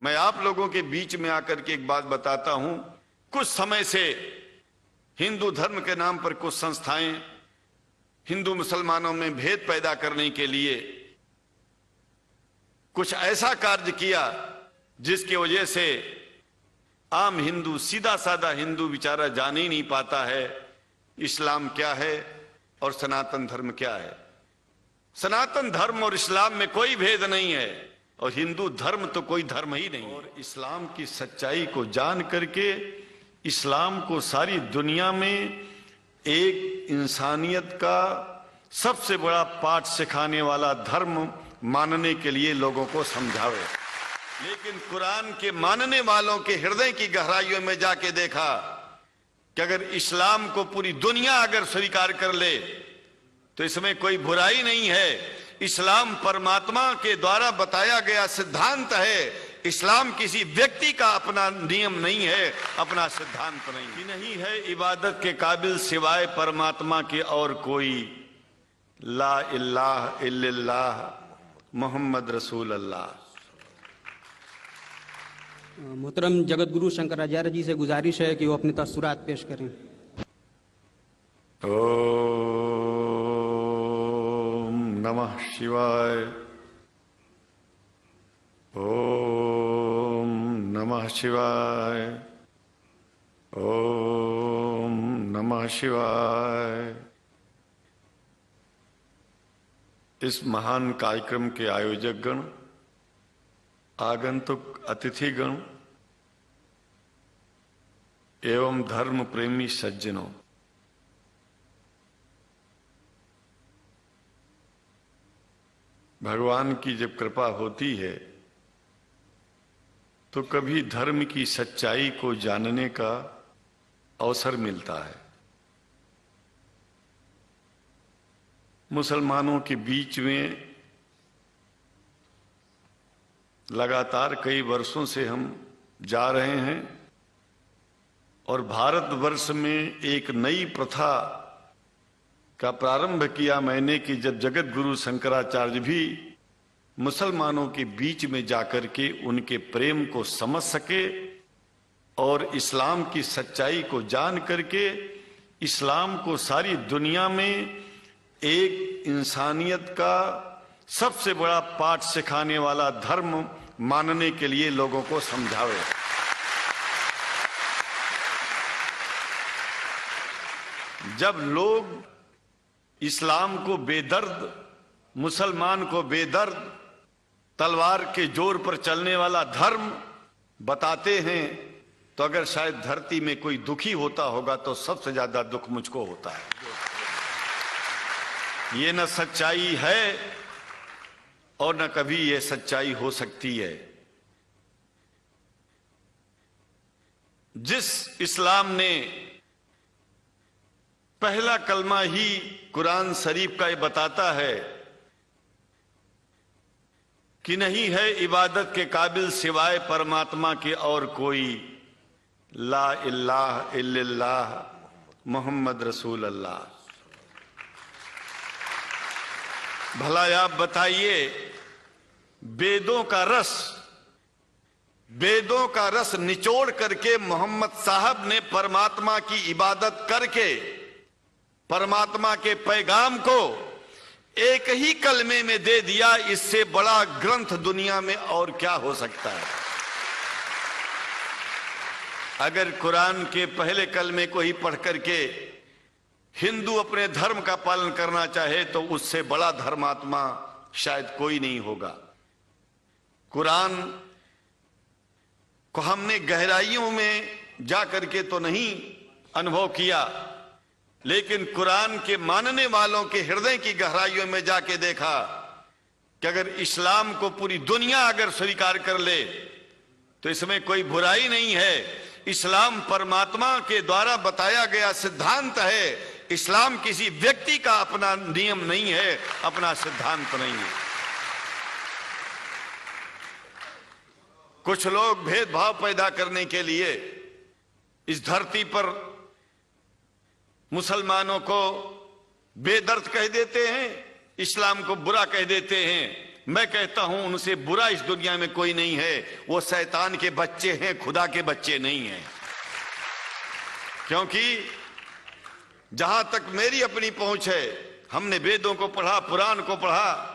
मैं आप लोगों के बीच में आकर के एक बात बताता हूं। कुछ समय से हिंदू धर्म के नाम पर कुछ संस्थाएं हिंदू मुसलमानों में भेद पैदा करने के लिए कुछ ऐसा कार्य किया जिसकी वजह से आम हिंदू, सीधा साधा हिंदू बेचारा जान ही नहीं पाता है इस्लाम क्या है और सनातन धर्म क्या है। सनातन धर्म और इस्लाम में कोई भेद नहीं है और हिंदू धर्म तो कोई धर्म ही नहीं। और इस्लाम की सच्चाई को जान करके इस्लाम को सारी दुनिया में एक इंसानियत का सबसे बड़ा पाठ सिखाने वाला धर्म मानने के लिए लोगों को समझावे। लेकिन कुरान के मानने वालों के हृदय की गहराइयों में जाके देखा कि अगर इस्लाम को पूरी दुनिया अगर स्वीकार कर ले तो इसमें कोई बुराई नहीं है। इस्लाम परमात्मा के द्वारा बताया गया सिद्धांत है। इस्लाम किसी व्यक्ति का अपना नियम नहीं है, अपना सिद्धांत नहीं है। इबादत के काबिल सिवाय परमात्मा के और कोई। ला इलाहा इल्लल्लाह मोहम्मद रसूल अल्लाह। मोहतरम जगत गुरु शंकराचार्य जी से गुजारिश है कि वो अपने तस्सुरात पेश करें। ओम नमः शिवाय। ओम नमः शिवाय। ओम नमः शिवाय। इस महान कार्यक्रम के आयोजक गण, आगंतुक अतिथिगण एवं धर्म प्रेमी सज्जनों, भगवान की जब कृपा होती है तो कभी धर्म की सच्चाई को जानने का अवसर मिलता है। मुसलमानों के बीच में लगातार कई वर्षों से हम जा रहे हैं और भारतवर्ष में एक नई प्रथा का प्रारंभ किया मैंने कि जब जगत गुरु शंकराचार्य भी मुसलमानों के बीच में जाकर के उनके प्रेम को समझ सके और इस्लाम की सच्चाई को जान करके इस्लाम को सारी दुनिया में एक इंसानियत का सबसे बड़ा पाठ सिखाने वाला धर्म मानने के लिए लोगों को समझावे। जब लोग इस्लाम को बेदर्द, मुसलमान को बेदर्द, तलवार के जोर पर चलने वाला धर्म बताते हैं तो अगर शायद धरती में कोई दुखी होता होगा तो सबसे ज्यादा दुख मुझको होता है। ये न सच्चाई है और न कभी ये सच्चाई हो सकती है। जिस इस्लाम ने पहला कलमा ही कुरान शरीफ का ये बताता है कि नहीं है इबादत के काबिल सिवाय परमात्मा के और कोई। ला इलाहा इल्लल्लाह मोहम्मद रसूल अल्लाह। भला आप बताइए, वेदों का रस निचोड़ करके मोहम्मद साहब ने परमात्मा की इबादत करके परमात्मा के पैगाम को एक ही कलमे में दे दिया। इससे बड़ा ग्रंथ दुनिया में और क्या हो सकता है। अगर कुरान के पहले कलमे को ही पढ़ करके हिंदू अपने धर्म का पालन करना चाहे तो उससे बड़ा धर्मात्मा शायद कोई नहीं होगा। कुरान को हमने गहराइयों में जा करके तो नहीं अनुभव किया, लेकिन कुरान के मानने वालों के हृदय की गहराइयों में जाके देखा कि अगर इस्लाम को पूरी दुनिया अगर स्वीकार कर ले तो इसमें कोई बुराई नहीं है। इस्लाम परमात्मा के द्वारा बताया गया सिद्धांत है। इस्लाम किसी व्यक्ति का अपना नियम नहीं है, अपना सिद्धांत नहीं है। कुछ लोग भेदभाव पैदा करने के लिए इस धरती पर मुसलमानों को बेदर्द कह देते हैं, इस्लाम को बुरा कह देते हैं। मैं कहता हूं उनसे बुरा इस दुनिया में कोई नहीं है। वो शैतान के बच्चे हैं, खुदा के बच्चे नहीं हैं। क्योंकि जहां तक मेरी अपनी पहुंच है, हमने वेदों को पढ़ा, पुराण को पढ़ा,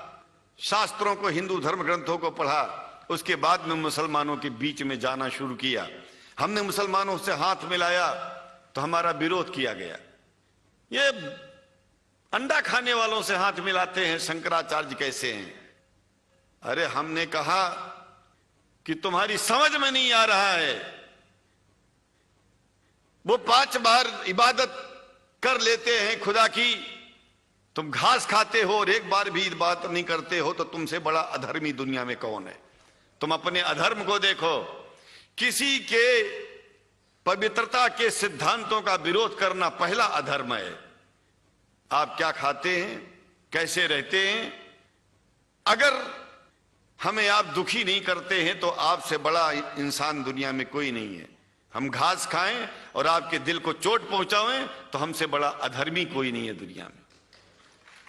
शास्त्रों को, हिंदू धर्म ग्रंथों को पढ़ा। उसके बाद में मुसलमानों के बीच में जाना शुरू किया। हमने मुसलमानों से हाथ मिलाया तो हमारा विरोध किया गया। ये अंडा खाने वालों से हाथ मिलाते हैं, शंकराचार्य कैसे हैं? अरे हमने कहा कि तुम्हारी समझ में नहीं आ रहा है। वो 5 बार इबादत कर लेते हैं खुदा की, तुम घास खाते हो और एक बार भी इबादत नहीं करते हो, तो तुमसे बड़ा अधर्मी दुनिया में कौन है? तुम अपने अधर्म को देखो। किसी के पवित्रता के सिद्धांतों का विरोध करना पहला अधर्म है। आप क्या खाते हैं, कैसे रहते हैं, अगर हमें आप दुखी नहीं करते हैं तो आपसे बड़ा इंसान दुनिया में कोई नहीं है। हम घास खाएं और आपके दिल को चोट पहुंचाएं तो हमसे बड़ा अधर्मी कोई नहीं है दुनिया में।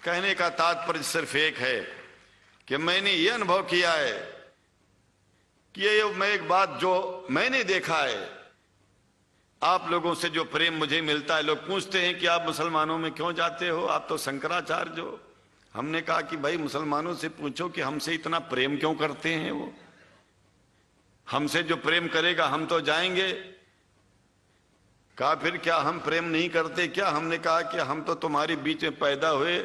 कहने का तात्पर्य सिर्फ एक है कि मैंने ये अनुभव किया है कि ये मैं एक बात जो मैंने देखा है, आप लोगों से जो प्रेम मुझे मिलता है, लोग पूछते हैं कि आप मुसलमानों में क्यों जाते हो, आप तो शंकराचार्य हो। हमने कहा कि भाई मुसलमानों से पूछो कि हमसे इतना प्रेम क्यों करते हैं। वो हमसे जो प्रेम करेगा हम तो जाएंगे। कहा फिर क्या हम प्रेम नहीं करते क्या? हमने कहा कि हम तो तुम्हारे बीच में पैदा हुए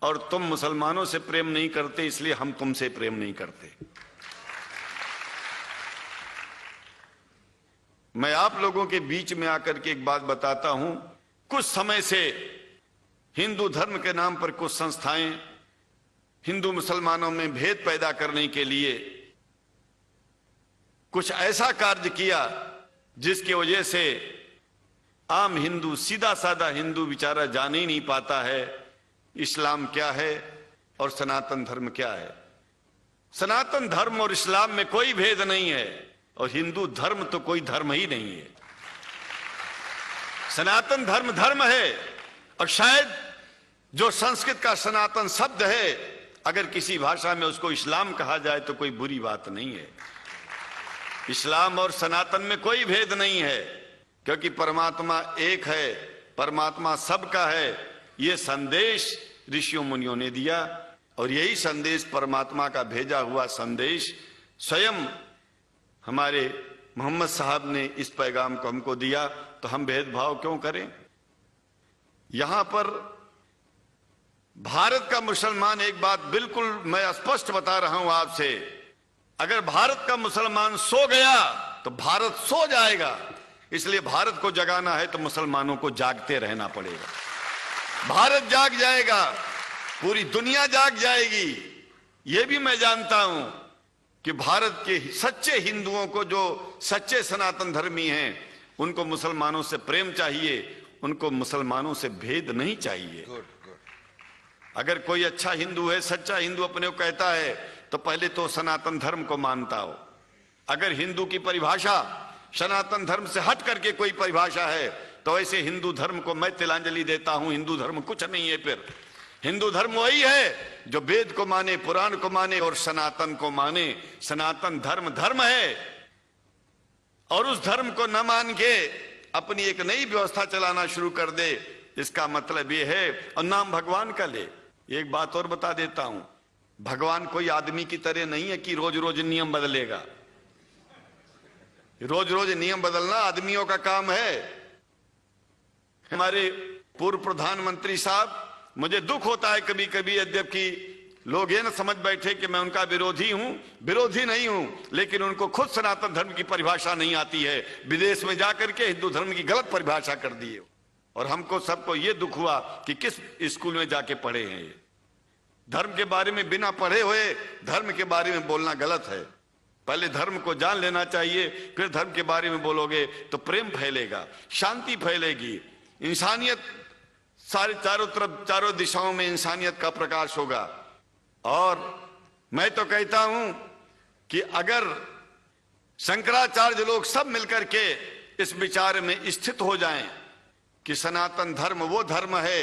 और तुम मुसलमानों से प्रेम नहीं करते, इसलिए हम तुमसे प्रेम नहीं करते। मैं आप लोगों के बीच में आकर के एक बात बताता हूं। कुछ समय से हिंदू धर्म के नाम पर कुछ संस्थाएं हिंदू मुसलमानों में भेद पैदा करने के लिए कुछ ऐसा कार्य किया जिसकी वजह से आम हिंदू, सीधा साधा हिंदू बेचारा जान ही नहीं पाता है इस्लाम क्या है और सनातन धर्म क्या है। सनातन धर्म और इस्लाम में कोई भेद नहीं है और हिंदू धर्म तो कोई धर्म ही नहीं है। सनातन धर्म धर्म है और शायद जो संस्कृत का सनातन शब्द है, अगर किसी भाषा में उसको इस्लाम कहा जाए तो कोई बुरी बात नहीं है। इस्लाम और सनातन में कोई भेद नहीं है, क्योंकि परमात्मा एक है, परमात्मा सबका है। ये संदेश ऋषियों मुनियों ने दिया और यही संदेश, परमात्मा का भेजा हुआ संदेश, स्वयं हमारे मोहम्मद साहब ने इस पैगाम को हमको दिया। तो हम भेदभाव क्यों करें? यहां पर भारत का मुसलमान, एक बात बिल्कुल मैं स्पष्ट बता रहा हूं आपसे, अगर भारत का मुसलमान सो गया तो भारत सो जाएगा। इसलिए भारत को जगाना है तो मुसलमानों को जागते रहना पड़ेगा। भारत जाग जाएगा, पूरी दुनिया जाग जाएगी। यह भी मैं जानता हूं कि भारत के सच्चे हिंदुओं को, जो सच्चे सनातन धर्मी हैं, उनको मुसलमानों से प्रेम चाहिए, उनको मुसलमानों से भेद नहीं चाहिए। अगर कोई अच्छा हिंदू है, सच्चा हिंदू अपने को कहता है, तो पहले तो सनातन धर्म को मानता हो। अगर हिंदू की परिभाषा सनातन धर्म से हट करके कोई परिभाषा है तो ऐसे हिंदू धर्म को मैं तिलांजलि देता हूं। हिंदू धर्म कुछ नहीं है। फिर हिंदू धर्म वही है जो वेद को माने, पुराण को माने और सनातन को माने। सनातन धर्म धर्म है और उस धर्म को न मान के अपनी एक नई व्यवस्था चलाना शुरू कर दे, इसका मतलब ये है, और नाम भगवान का ले। एक बात और बता देता हूं, भगवान कोई आदमी की तरह नहीं है कि रोज रोज नियम बदलेगा। रोज रोज नियम बदलना आदमियों का काम है। हमारे पूर्व प्रधानमंत्री साहब, मुझे दुख होता है कभी कभी, यद्यपि लोग ये न समझ बैठे कि मैं उनका विरोधी हूं। विरोधी नहीं हूं, लेकिन उनको खुद सनातन धर्म की परिभाषा नहीं आती है। विदेश में जाकर के हिंदू धर्म की गलत परिभाषा कर दी है और हमको सबको ये दुख हुआ कि किस स्कूल में जाके पढ़े हैं। ये धर्म के बारे में बिना पढ़े हुए धर्म के बारे में बोलना गलत है। पहले धर्म को जान लेना चाहिए, फिर धर्म के बारे में बोलोगे तो प्रेम फैलेगा, शांति फैलेगी, इंसानियत सारे चारों तरफ, चारों दिशाओं में इंसानियत का प्रकाश होगा। और मैं तो कहता हूं कि अगर शंकराचार्य लोग सब मिलकर के इस विचार में स्थित हो जाएं कि सनातन धर्म वो धर्म है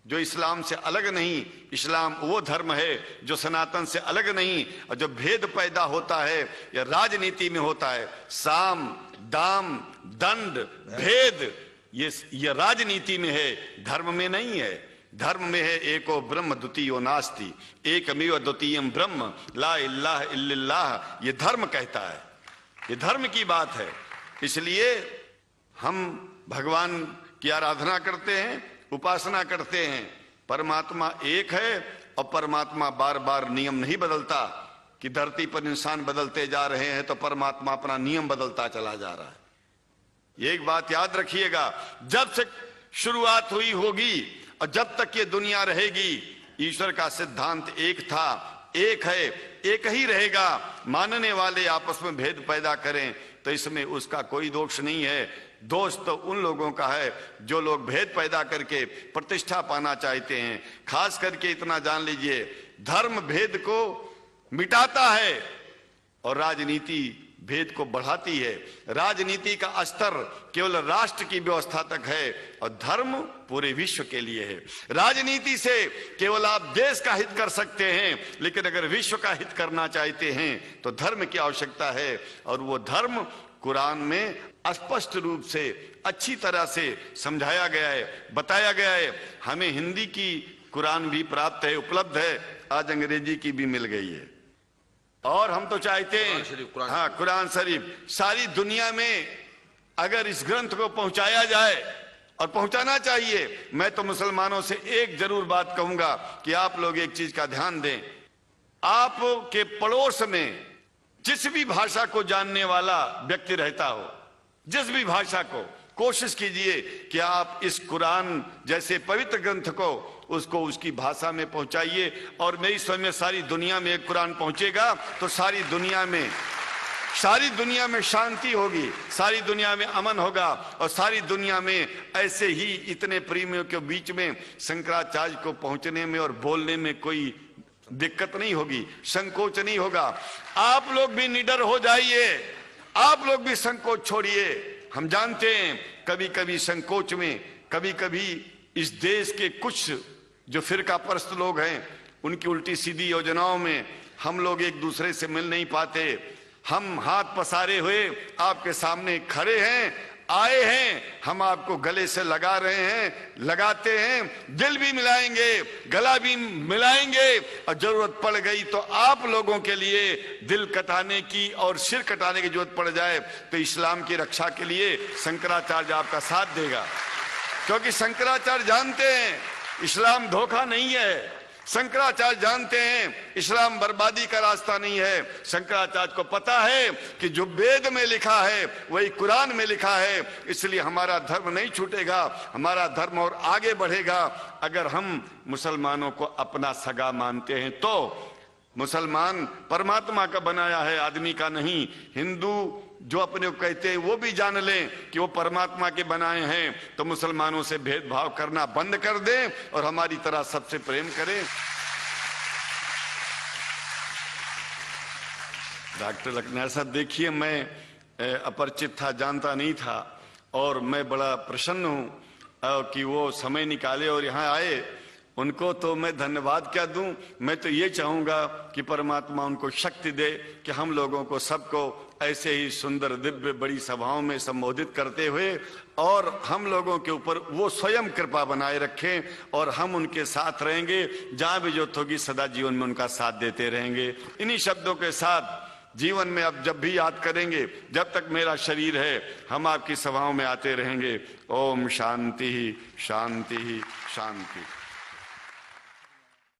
जो इस्लाम से अलग नहीं। इस्लाम वो धर्म है जो सनातन से अलग नहीं। और जो भेद पैदा होता है या राजनीति में होता है, साम दाम दंड भेद, ये राजनीति में है, धर्म में नहीं है। धर्म में है एको ब्रह्म द्वितीयो नास्ति, एकमेव द्वितीयम ब्रह्म ला इलाहा इल्लल्लाह। ये धर्म कहता है, ये धर्म की बात है। इसलिए हम भगवान की आराधना करते हैं, उपासना करते हैं। परमात्मा एक है और परमात्मा बार बार नियम नहीं बदलता कि धरती पर इंसान बदलते जा रहे हैं तो परमात्मा अपना नियम बदलता चला जा रहा है। एक बात याद रखिएगा, जब से शुरुआत हुई होगी और जब तक ये दुनिया रहेगी, ईश्वर का सिद्धांत एक था, एक है, एक ही रहेगा। मानने वाले आपस में भेद पैदा करें तो इसमें उसका कोई दोष नहीं है। दोष तो उन लोगों का है जो लोग भेद पैदा करके प्रतिष्ठा पाना चाहते हैं। खास करके इतना जान लीजिए, धर्म भेद को मिटाता है और राजनीति भेद को बढ़ाती है। राजनीति का स्तर केवल राष्ट्र की व्यवस्था तक है और धर्म पूरे विश्व के लिए है। राजनीति से केवल आप देश का हित कर सकते हैं, लेकिन अगर विश्व का हित करना चाहते हैं तो धर्म की आवश्यकता है। और वो धर्म कुरान में स्पष्ट रूप से अच्छी तरह से समझाया गया है, बताया गया है। हमें हिंदी की कुरान भी प्राप्त है, उपलब्ध है, आज अंग्रेजी की भी मिल गई है। और हम तो चाहते हैं हाँ, कुरान शरीफ सारी दुनिया में अगर इस ग्रंथ को पहुंचाया जाए, और पहुंचाना चाहिए। मैं तो मुसलमानों से एक जरूर बात कहूंगा कि आप लोग एक चीज का ध्यान दें, आपके पड़ोस में जिस भी भाषा को जानने वाला व्यक्ति रहता हो, जिस भी भाषा को, कोशिश कीजिए कि आप इस कुरान जैसे पवित्र ग्रंथ को उसको उसकी भाषा में पहुंचाइए। और मेरी समझ में सारी दुनिया में एक कुरान पहुंचेगा तो सारी दुनिया में शांति होगी, सारी दुनिया में अमन होगा और सारी दुनिया में ऐसे ही इतने प्रेमियों के बीच में शंकराचार्य को पहुंचने में और बोलने में कोई दिक्कत नहीं होगी, संकोच नहीं होगा। आप लोग भी निडर हो जाइए, आप लोग भी संकोच छोड़िए। हम जानते हैं कभी कभी संकोच में, कभी कभी इस देश के कुछ जो फिरका परस्त लोग हैं उनकी उल्टी सीधी योजनाओं में हम लोग एक दूसरे से मिल नहीं पाते। हम हाथ पसारे हुए आपके सामने खड़े हैं, आए हैं, हम आपको गले से लगा रहे हैं, लगाते हैं, दिल भी मिलाएंगे, गला भी मिलाएंगे और जरूरत पड़ गई तो आप लोगों के लिए दिल कटाने की और सिर कटाने की जरूरत पड़ जाए तो इस्लाम की रक्षा के लिए शंकराचार्य आपका साथ देगा। क्योंकि शंकराचार्य जानते हैं इस्लाम धोखा नहीं है, शंकराचार्य जानते हैं इस्लाम बर्बादी का रास्ता नहीं है। शंकराचार्य को पता है कि जो वेद में लिखा है वही कुरान में लिखा है, इसलिए हमारा धर्म नहीं छूटेगा, हमारा धर्म और आगे बढ़ेगा। अगर हम मुसलमानों को अपना सगा मानते हैं तो मुसलमान परमात्मा का बनाया है, आदमी का नहीं। हिंदू जो अपने को कहते हैं वो भी जान लें कि वो परमात्मा के बनाए हैं, तो मुसलमानों से भेदभाव करना बंद कर दें और हमारी तरह सबसे प्रेम करें। डॉक्टर लखनऊ साहब, देखिए मैं अपरिचित था, जानता नहीं था और मैं बड़ा प्रसन्न हूं कि वो समय निकाले और यहाँ आए। उनको तो मैं धन्यवाद क्या दूं, मैं तो ये चाहूंगा कि परमात्मा उनको शक्ति दे कि हम लोगों को सबको ऐसे ही सुंदर दिव्य बड़ी सभाओं में संबोधित करते हुए और हम लोगों के ऊपर वो स्वयं कृपा बनाए रखें और हम उनके साथ रहेंगे, जहां भी जरूरत होगी सदा जीवन में उनका साथ देते रहेंगे। इन्हीं शब्दों के साथ जीवन में अब जब भी याद करेंगे, जब तक मेरा शरीर है, हम आपकी सभाओं में आते रहेंगे। ओम शांति ही शांति ही शांति।